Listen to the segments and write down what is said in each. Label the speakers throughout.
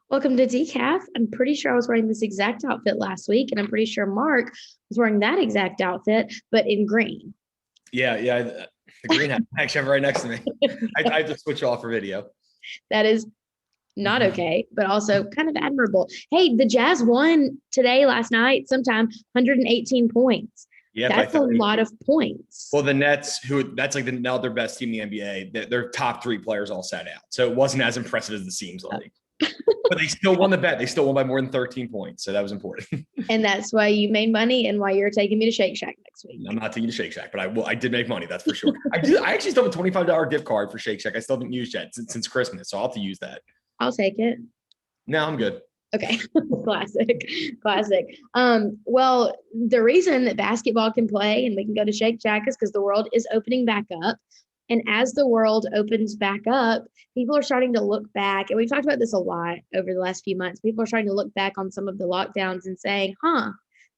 Speaker 1: Welcome to Decaf. I'm pretty sure I was wearing this exact outfit last week, and I'm pretty sure Mark was wearing that exact outfit, but in green.
Speaker 2: Yeah. The green hat. I actually have it right next to me. I have to switch off for video.
Speaker 1: That is not okay, but also kind of admirable. Hey, the Jazz won today, last night, sometime 118 points.
Speaker 2: Yeah, by
Speaker 1: That's a
Speaker 2: 30.
Speaker 1: lot of points.
Speaker 2: Well, the Nets, that's like now their best team in the NBA. Their top three players all sat out, so it wasn't as impressive as it seems like. But they still won the bet. They still won by more than 13 points, so that was important.
Speaker 1: And that's why you made money and why you're taking me to Shake Shack next week.
Speaker 2: I'm not taking you to Shake Shack, but I did make money. That's for sure. I actually still have a $25 gift card for Shake Shack. I still haven't used yet since Christmas, so I'll have to use that.
Speaker 1: I'll take it.
Speaker 2: No, I'm good.
Speaker 1: Okay. Classic. Well, the reason that basketball can play and we can go to Shake Shack is because the world is opening back up. And as the world opens back up, people are starting to look back. And we've talked about this a lot over the last few months. People are starting to look back on some of the lockdowns and saying,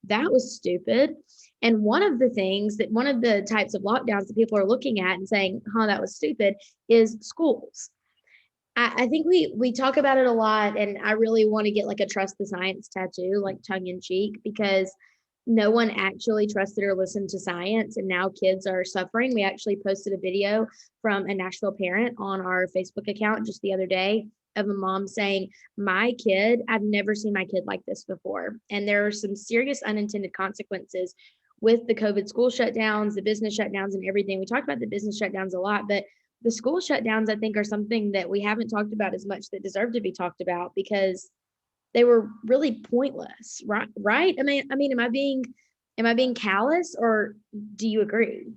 Speaker 1: that was stupid. And one of the types of lockdowns that people are looking at and saying, that was stupid, is schools. I think we talk about it a lot, and I really want to get like a trust the science tattoo, like tongue in cheek, because no one actually trusted or listened to science, and now kids are suffering. We actually posted a video from a Nashville parent on our Facebook account just the other day of a mom saying, I've never seen my kid like this before. And there are some serious unintended consequences with the COVID school shutdowns, the business shutdowns, and everything. We talked about the business shutdowns a lot, but the school shutdowns, I think, are something that we haven't talked about as much that deserve to be talked about because they were really pointless, right? Am I being callous, or do you agree?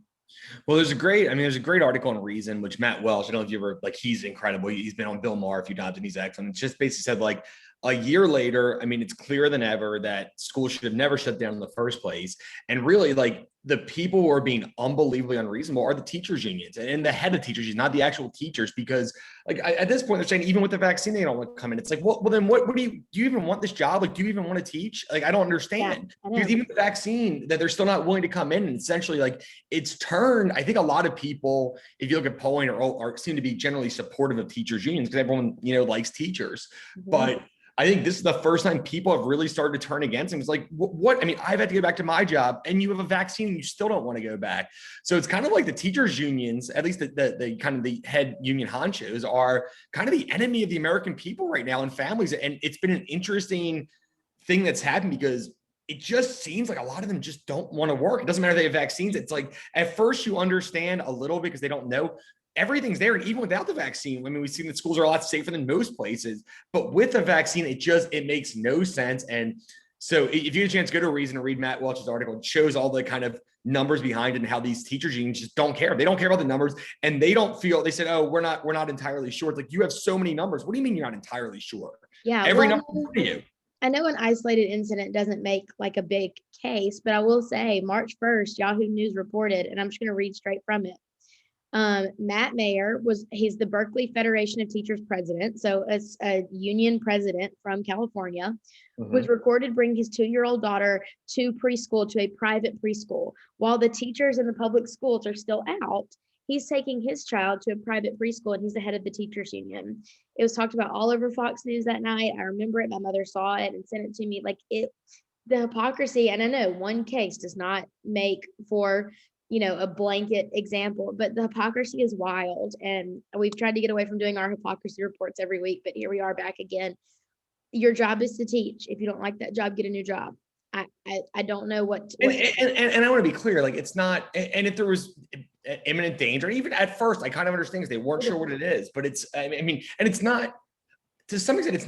Speaker 2: Well, there's a great article on Reason, which Matt Welsh, I don't know if you ever, like, he's incredible. He's been on Bill Maher a few times and he's excellent. It's just basically said, like, a year later, it's clearer than ever that schools should have never shut down in the first place. And really, like, the people who are being unbelievably unreasonable are the teachers unions and the head of teachers unions, not the actual teachers, because like at this point they're saying even with the vaccine they don't want to come in. It's like, well then what do you even want this job? Like, do you even want to teach? Like, I don't understand.
Speaker 1: Yeah,
Speaker 2: Because even the vaccine, that they're still not willing to come in, and essentially, like, it's turned, I think a lot of people, if you look at polling, are seem to be generally supportive of teachers unions because everyone likes teachers.
Speaker 1: Mm-hmm.
Speaker 2: But I think this is the first time people have really started to turn against him. It's like, what? I've had to go back to my job and you have a vaccine and you still don't want to go back. So it's kind of like the teachers unions, at least the kind of the head union honchos, are kind of the enemy of the American people right now and families. And it's been an interesting thing that's happened because it just seems like a lot of them just don't want to work. It doesn't matter if they have vaccines. It's like, at first you understand a little bit because they don't know. Everything's there. And even without the vaccine, we've seen that schools are a lot safer than most places, but with the vaccine, it makes no sense. And so if you get a chance, go to Reason and read Matt Welch's article. It shows all the kind of numbers behind it and how these teachers unions just don't care. They don't care about the numbers, and they said, oh, we're not entirely sure. It's like, you have so many numbers. What do you mean you're not entirely sure?
Speaker 1: Yeah.
Speaker 2: Every number for you.
Speaker 1: I know an isolated incident doesn't make like a big case, but I will say March 1st, Yahoo News reported, and I'm just going to read straight from it. Matt Mayer he's the Berkeley Federation of Teachers president. So as a union president from California, was recorded bringing his 2-year-old daughter to a private preschool. While the teachers in the public schools are still out, he's taking his child to a private preschool, and he's the head of the teachers union. It was talked about all over Fox News that night. I remember it. My mother saw it and sent it to me. The hypocrisy, and I know one case does not make for a blanket example, but the hypocrisy is wild. And we've tried to get away from doing our hypocrisy reports every week, but here we are back again. Your job is to teach. If you don't like that job, get a new job. I don't know what.
Speaker 2: And I want to be clear, like, it's not, and if there was imminent danger, even at first, I kind of understand because they weren't sure what it is, but and it's not, to some extent, it's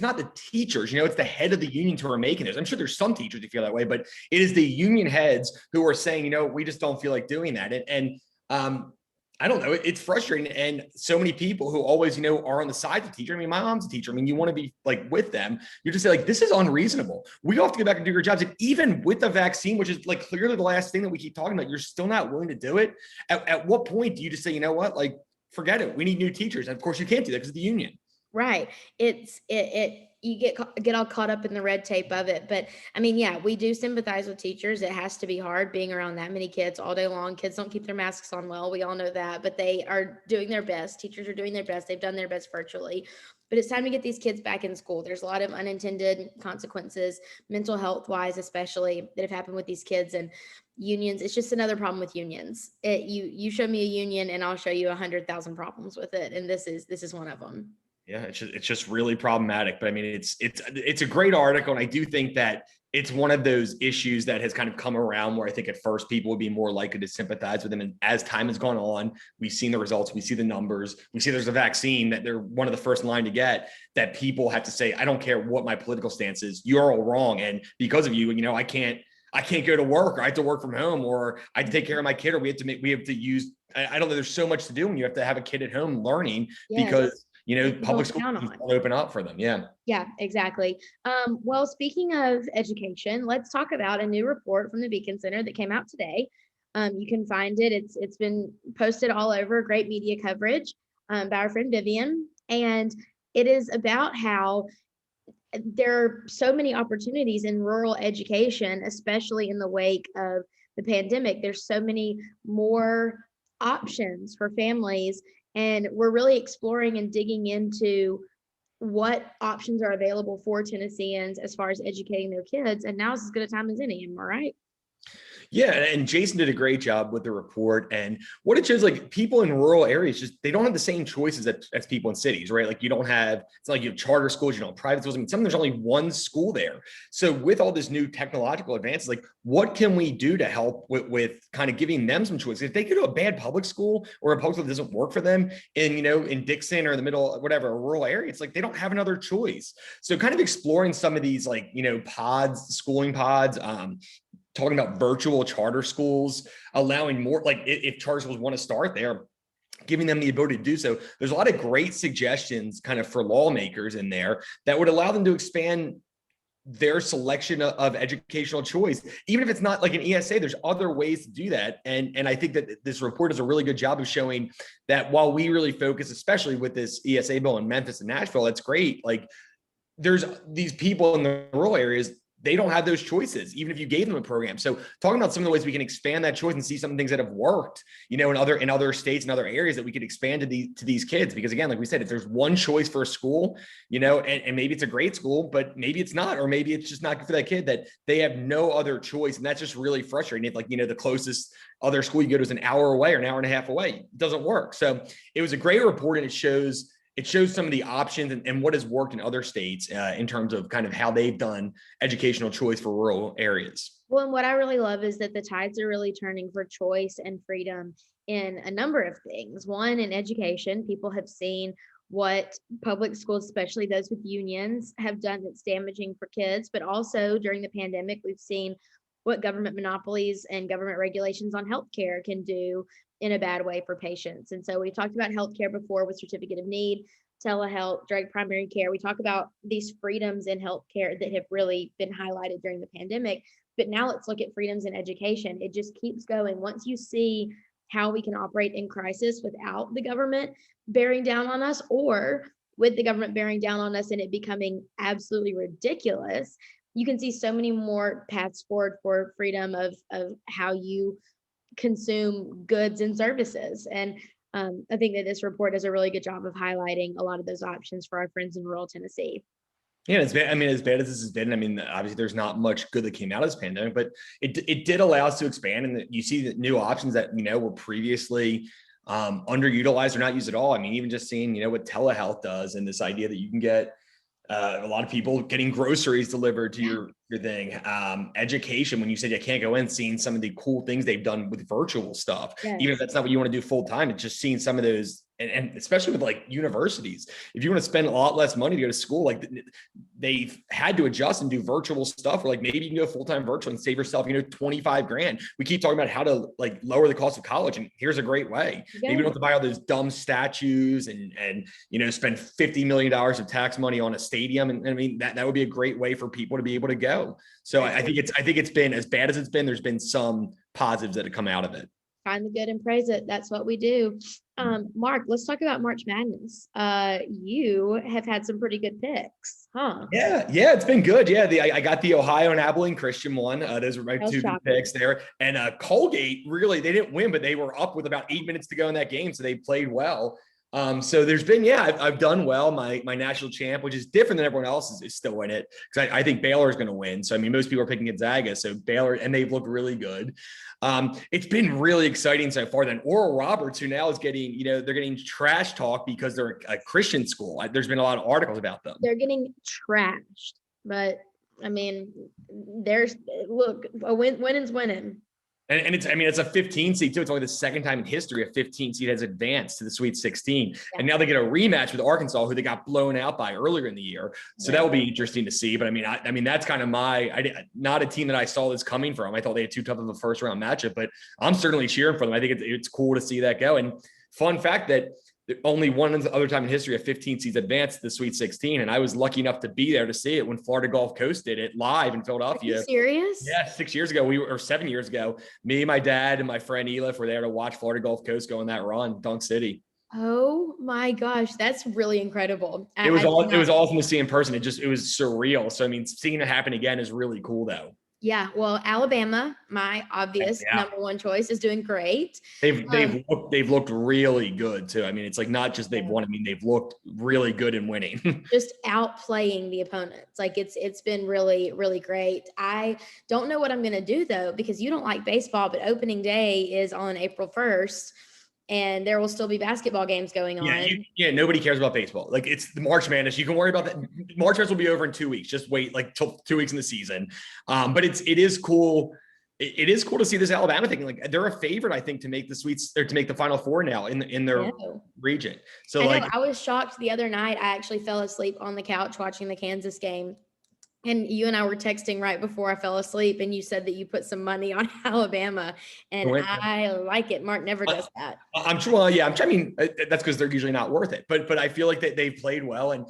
Speaker 2: not the teachers, it's the head of the unions who are making this. I'm sure there's some teachers who feel that way, but it is the union heads who are saying, we just don't feel like doing that. And I don't know, it's frustrating. And so many people who always, are on the side of the teacher. My mom's a teacher. You want to be like with them. You just say, like, this is unreasonable. We all have to get back and do your jobs. And even with the vaccine, which is like clearly the last thing that we keep talking about, you're still not willing to do it. At what point do you just say, you know what, like, forget it. We need new teachers. And of course you can't do that because of the union.
Speaker 1: Right. You get all caught up in the red tape of it. But yeah, we do sympathize with teachers. It has to be hard being around that many kids all day long. Kids don't keep their masks on well. We all know that, but they are doing their best. Teachers are doing their best. They've done their best virtually. but it's time to get these kids back in school. There's a lot of unintended consequences, mental health wise, especially, that have happened with these kids. And unions, it's just another problem with unions. You show me a union and I'll show you 100,000 problems with it. And this is one of them.
Speaker 2: Yeah, it's just really problematic. But I mean, it's a great article. And I do think that it's one of those issues that has kind of come around where I think at first people would be more likely to sympathize with them. And as time has gone on, we've seen the results, we see the numbers, we see there's a vaccine that they're one of the first in line to get, that people have to say, I don't care what my political stance is, you're all wrong. And because of you, I can't go to work, or I have to work from home, or I have to take care of my kid, or we have to use, I don't know, there's so much to do when you have to have a kid at home learning because public schools don't open up for them.
Speaker 1: Yeah, exactly. Well, speaking of education, let's talk about a new report from the Beacon Center that came out today. You can find it. It's been posted all over, great media coverage by our friend Vivian. And it is about how there are so many opportunities in rural education, especially in the wake of the pandemic. There's so many more options for families. And we're really exploring and digging into what options are available for Tennesseans as far as educating their kids. And now is as good a time as any, am I right?
Speaker 2: Yeah, and Jason did a great job with the report. And what it shows, like, people in rural areas, just they don't have the same choices as people in cities, right? Like, you don't have, it's not like you have charter schools, you don't have private schools. I mean, there's only one school there. So with all this new technological advances, like, what can we do to help with kind of giving them some choice? If they go to a bad public school, or a public school that doesn't work for them in Dixon or the middle, whatever, a rural area, it's like they don't have another choice. So kind of exploring some of these, like, schooling pods, talking about virtual charter schools, allowing more, like, if charter schools want to start there, giving them the ability to do so. There's a lot of great suggestions kind of for lawmakers in there that would allow them to expand their selection of educational choice. Even if it's not like an ESA, there's other ways to do that. And I think that this report does a really good job of showing that while we really focus, especially with this ESA bill in Memphis and Nashville, that's great. Like, there's these people in the rural areas, they don't have those choices, even if you gave them a program. So talking about some of the ways we can expand that choice and see some things that have worked, in other states and other areas that we could expand to these kids. Because again, like we said, if there's one choice for a school, and maybe it's a great school, but maybe it's not, or maybe it's just not good for that kid, that they have no other choice. And that's just really frustrating. If, like, the closest other school you go to is an hour away or an hour and a half away, it doesn't work. So it was a great report, and it shows some of the options and what has worked in other states in terms of kind of how they've done educational choice for rural areas.
Speaker 1: Well, and what I really love is that the tides are really turning for choice and freedom in a number of things. One, in education, people have seen what public schools, especially those with unions, have done that's damaging for kids. But also during the pandemic, we've seen what government monopolies and government regulations on healthcare can do in a bad way for patients. And so we talked about healthcare before with certificate of need, telehealth, direct primary care. We talk about these freedoms in healthcare that have really been highlighted during the pandemic. But now let's look at freedoms in education. It just keeps going. Once you see how we can operate in crisis without the government bearing down on us, or with the government bearing down on us and it becoming absolutely ridiculous, you can see so many more paths forward for freedom of how you consume goods and services. And I think that this report does a really good job of highlighting a lot of those options for our friends in rural Tennessee.
Speaker 2: Yeah, it's bad. I mean, as bad as this has been, I mean, obviously there's not much good that came out of this pandemic, but it did allow us to expand, and you see the new options that were previously underutilized or not used at all. I mean, even just seeing what telehealth does, and this idea that you can get a lot of people getting groceries delivered to your thing. Education, when you said you can't go in, seeing some of the cool things they've done with virtual stuff,
Speaker 1: Yes.
Speaker 2: even if that's not what you want to do full time, it's just seeing some of those. And especially with, like, universities, if you want to spend a lot less money to go to school, like, they've had to adjust and do virtual stuff, where, like, maybe you can go full-time virtual and save yourself, $25,000. We keep talking about how to, like, lower the cost of college, and here's a great way. Maybe you don't have to buy all those dumb statues and spend $50 million of tax money on a stadium. And I mean, that would be a great way for people to be able to go. So I think it's been, as bad as it's been, there's been some positives that have come out of it.
Speaker 1: Find the good and praise it. That's what we do. Mark, let's talk about March Madness. You have had some pretty good picks, huh?
Speaker 2: Yeah, it's been good. Yeah, I got the Ohio and Abilene Christian one. Those were my two good picks there. And Colgate, really, they didn't win, but they were up with about 8 minutes to go in that game, so they played well. So there's been, I've done well. My national champ, which is different than everyone else, is still in it because I think Baylor is going to win. So I mean, most people are picking Gonzaga, so Baylor, and they've looked really good. It's been really exciting so far. Then Oral Roberts, who now is getting, they're getting trash talk because they're a Christian school. There's been a lot of articles about them.
Speaker 1: They're getting trashed, but I mean, a winning's winning.
Speaker 2: And it's a 15 seed too. It's only the second time in history a 15 seed has advanced to the Sweet 16. Yeah. And now they get a rematch with Arkansas, who they got blown out by earlier in the year. So that will be interesting to see. But I mean, that's kind of not a team that I saw this coming from. I thought they had too tough of a first round matchup, but I'm certainly cheering for them. I think it's cool to see that go. And fun fact that only one other time in history, a 15 seeds advanced to the Sweet 16. And I was lucky enough to be there to see it when Florida Gulf Coast did it live in Philadelphia.
Speaker 1: Are you serious?
Speaker 2: Yeah, 7 years ago, me, my dad, and my friend Elif were there to watch Florida Gulf Coast go on that run, Dunk City.
Speaker 1: Oh my gosh, that's really incredible.
Speaker 2: It was awesome to see in person. It was surreal. So I mean, seeing it happen again is really cool though.
Speaker 1: Yeah, well, Alabama, my obvious number one choice, is doing great.
Speaker 2: They've looked really good too. I mean, it's like not just they've won. I mean, they've looked really good in winning.
Speaker 1: Just outplaying the opponents. Like it's been really, really great. I don't know what I'm gonna do though, because you don't like baseball, but opening day is on April 1st. And there will still be basketball games going on.
Speaker 2: Nobody cares about baseball. Like it's the March Madness. You can worry about that. March Madness will be over in 2 weeks. Just wait like till 2 weeks in the season. But it is cool. It is cool to see this Alabama thing. Like they're a favorite, I think, to make the Final Four now in their region. So
Speaker 1: I was shocked the other night. I actually fell asleep on the couch watching the Kansas game. And you and I were texting right before I fell asleep, and you said that you put some money on Alabama, and I like it. Mark never does that.
Speaker 2: I'm sure. Well, yeah, I mean, that's because they're usually not worth it. But I feel like they've played well, and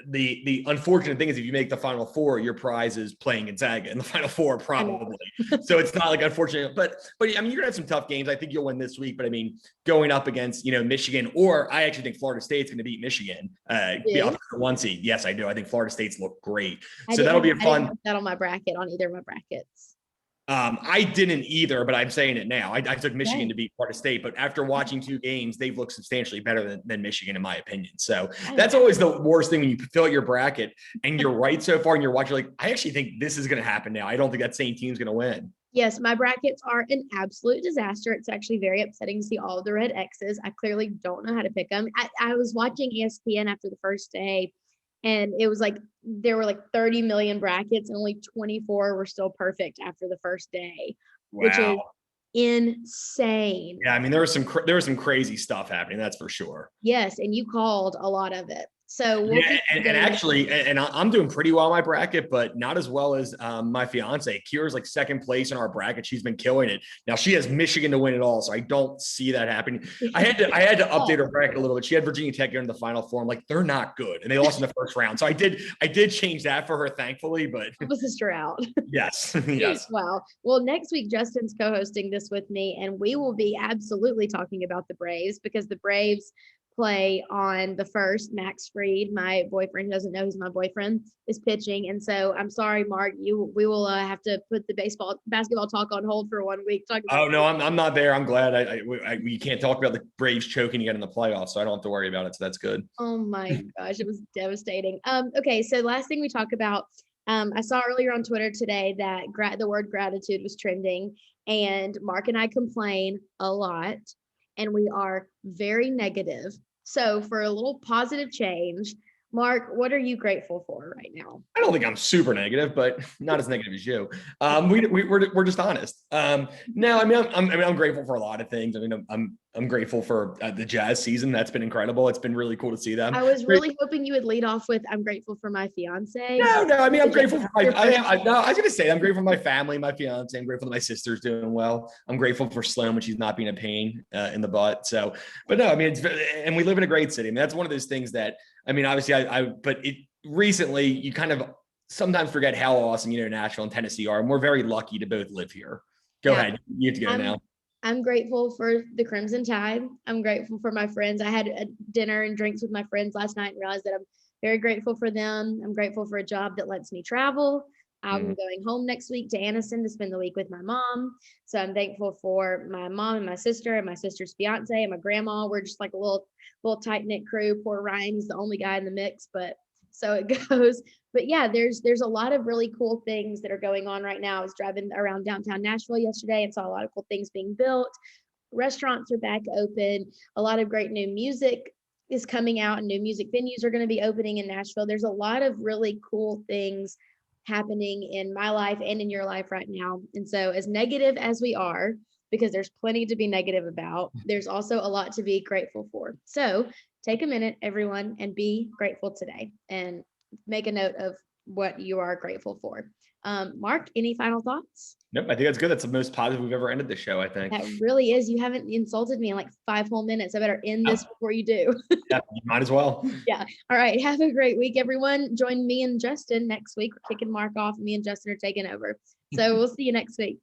Speaker 2: the unfortunate thing is if you make the Final Four, your prize is playing Gonzaga in the Final Four, probably. So it's not like unfortunate. But I mean, you're gonna have some tough games. I think you'll win this week. But I mean, going up against Michigan, or I actually think Florida State's going to beat Michigan, be up to the 1 seed. Yes, I do. I think Florida State's look great. So that'll be a fun.
Speaker 1: I didn't put that on my bracket, on either of my brackets.
Speaker 2: I didn't either, but I'm saying it now. I took Michigan to beat Florida State, but after watching 2 games, they've looked substantially better than Michigan, in my opinion. So that's always the worst thing when you fill out your bracket and you're right so far and you're watching like, I actually think this is going to happen now. I don't think that same team's going to win.
Speaker 1: Yes, my brackets are an absolute disaster. It's actually very upsetting to see all of the red X's. I clearly don't know how to pick them. I was watching ESPN after the first day, and it was like there were like 30 million brackets and only 24 were still perfect after the first day, which is insane.
Speaker 2: Yeah, I mean there was some crazy stuff happening, that's for sure.
Speaker 1: Yes, and you called a lot of it. So
Speaker 2: actually, I'm doing pretty well in my bracket, but not as well as my fiance. Kira's like second place in our bracket. She's been killing it. Now she has Michigan to win it all, so I don't see that happening. I had to update her bracket a little bit. She had Virginia Tech in the Final Four. I'm like, they're not good, and they lost in the first round. So I did change that for her, thankfully. But
Speaker 1: help a sister out.
Speaker 2: Yes, yes.
Speaker 1: Wow. Well, next week Justin's co-hosting this with me, and we will be absolutely talking about the Braves, because the Braves play on the 1st. Max Fried, my boyfriend, doesn't know he's my boyfriend, is pitching. And so I'm sorry, Mark, we will have to put the basketball talk on hold for 1 week.
Speaker 2: No, I'm not there. I'm glad we can't talk about the Braves choking again in the playoffs, so I don't have to worry about it. So that's good.
Speaker 1: Oh my gosh, it was devastating. Okay, so last thing we talk about, I saw earlier on Twitter today that the word gratitude was trending, and Mark and I complain a lot, and we are very negative. So for a little positive change, Mark, what are you grateful for right now?
Speaker 2: I don't think I'm super negative, but not as negative as you. We're just honest. No, I mean, I'm grateful for a lot of things. I mean, I'm grateful for the Jazz season. That's been incredible. It's been really cool to see them.
Speaker 1: I was really hoping you would lead off with, I'm grateful for my fiance.
Speaker 2: No, I mean, I'm grateful for I was going to say, I'm grateful for my family, my fiance. I'm grateful that my sister's doing well. I'm grateful for Sloan when she's not being a pain in the butt. So, but no, I mean, and we live in a great city. I mean, that's one of those things that, I mean, obviously but recently you kind of sometimes forget how awesome, Nashville and Tennessee are. And we're very lucky to both live here. Go ahead. You have to go now.
Speaker 1: I'm grateful for the Crimson Tide. I'm grateful for my friends. I had a dinner and drinks with my friends last night and realized that I'm very grateful for them. I'm grateful for a job that lets me travel. I'm going home next week to Anniston to spend the week with my mom. So I'm thankful for my mom and my sister's fiance and my grandma. We're just like a little tight knit crew. Poor Ryan, he's the only guy in the mix, but so it goes. But yeah, there's a lot of really cool things that are going on right now. I was driving around downtown Nashville yesterday and saw a lot of cool things being built. Restaurants are back open. A lot of great new music is coming out and new music venues are going to be opening in Nashville. There's a lot of really cool things happening in my life and in your life right now. And so as negative as we are, because there's plenty to be negative about, there's also a lot to be grateful for. So take a minute, everyone, and be grateful today and make a note of what you are grateful for. Mark, any final thoughts?
Speaker 2: Nope, I think that's good. That's the most positive we've ever ended the show, I think.
Speaker 1: That really is. You haven't insulted me in like 5 whole minutes. I better end this before you do.
Speaker 2: Yeah, you might as well.
Speaker 1: Yeah. All right. Have a great week, everyone. Join me and Justin next week. We're kicking Mark off. Me and Justin are taking over. So we'll see you next week.